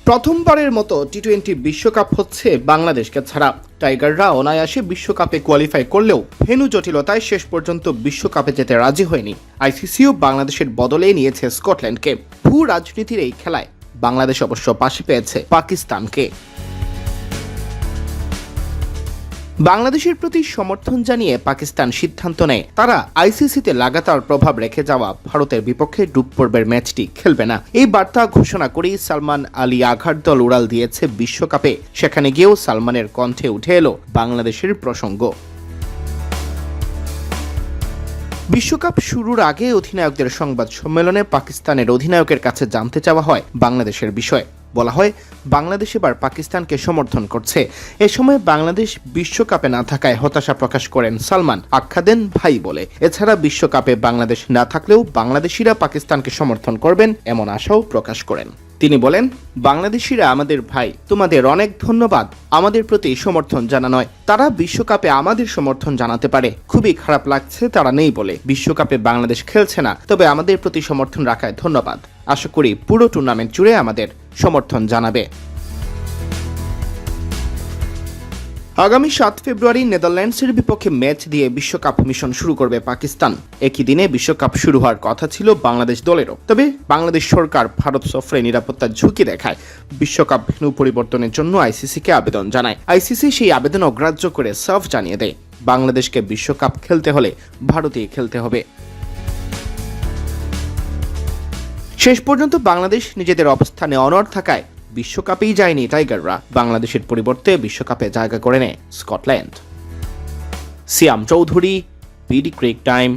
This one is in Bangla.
প্রথমবারের মতো টি-20 বিশ্বকাপ হচ্ছে বাংলাদেশকে ছাড়া। টাইগাররা অনায়াসে বিশ্বকাপে কোয়ালিফাই করলেও ভেন্যু জটিলতায় শেষ পর্যন্ত বিশ্বকাপে যেতে রাজি হয়নি। আইসিসিও বাংলাদেশের বদলে নিয়েছে স্কটল্যান্ডকে। ভূ রাজনীতির এই খেলায় বাংলাদেশ অবশ্য পাশে পেয়েছে পাকিস্তানকে। বাংলাদেশের প্রতি সমর্থন জানিয়ে পাকিস্তান সিদ্ধান্ত নেয় তারা আইসিসিতে লাগাতার প্রভাব রেখে যাওয়া ভারতের বিপক্ষে গ্রুপ পর্বের ম্যাচটি খেলবে না। এই বার্তা ঘোষণা করেই সালমান আলী আঘার দল উড়াল দিয়েছে বিশ্বকাপে। সেখানে গিয়েও সালমানের কণ্ঠে উঠে এলো বাংলাদেশের প্রসঙ্গ। বিশ্বকাপ শুরুর আগে অধিনায়কদের সংবাদ সম্মেলনে পাকিস্তানের অধিনায়কের কাছে জানতে চাওয়া হয় বাংলাদেশের বিষয়। বলা হয় বাংলাদেশ এবার পাকিস্তানকে সমর্থন করছে। এ সময় বাংলাদেশ বিশ্বকাপে না থাকায় হতাশা প্রকাশ করেন সালমান, আখ্যা দেন ভাই বলে। এছাড়া বিশ্বকাপে বাংলাদেশ না থাকলেও বাংলাদেশিরা পাকিস্তানকে সমর্থন করবেন এমন আশাও প্রকাশ করেন। তিনি বলেন, বাংলাদেশিরা আমাদের ভাই, তোমাদের অনেক ধন্যবাদ আমাদের প্রতি সমর্থন জানানোয়। তারা বিশ্বকাপে আমাদের সমর্থন জানাতে পারে। খুবই খারাপ লাগছে তারা নেই বলে। বিশ্বকাপে বাংলাদেশ খেলছে না, তবে আমাদের প্রতি সমর্থন রাখায় ধন্যবাদ। আশা করি পুরো টুর্নামেন্ট জুড়ে আমাদের সমর্থন জানাবে। আগামী 7 ফেব্রুয়ারি নেদারল্যান্ডসের বিপক্ষে ম্যাচ দিয়ে বিশ্বকাপ মিশন শুরু করবে পাকিস্তান। একই দিনে বিশ্বকাপ শুরু হওয়ার কথা ছিল বাংলাদেশ দলেরও। তবে বাংলাদেশ সরকার ভারত সফরে নিরাপত্তার ঝুঁকি দেখায় বিশ্বকাপ ভেন্যু পরিবর্তনের জন্য আইসিসিকে আবেদন জানায়। আইসিসি সেই আবেদন অগ্রাহ্য করে সাফ জানিয়ে দেয়, বাংলাদেশকে বিশ্বকাপ খেলতে হলে ভারতেই খেলতে হবে। শেষ পর্যন্ত বাংলাদেশ নিজেদের অবস্থানে অনড় থাকায় বিশ্বকাপেই যায়নি টাইগাররা। বাংলাদেশের পরিবর্তে বিশ্বকাপে জায়গা করে নেয় স্কটল্যান্ড। সিয়াম চৌধুরী, বিডি ক্রিক টাইম।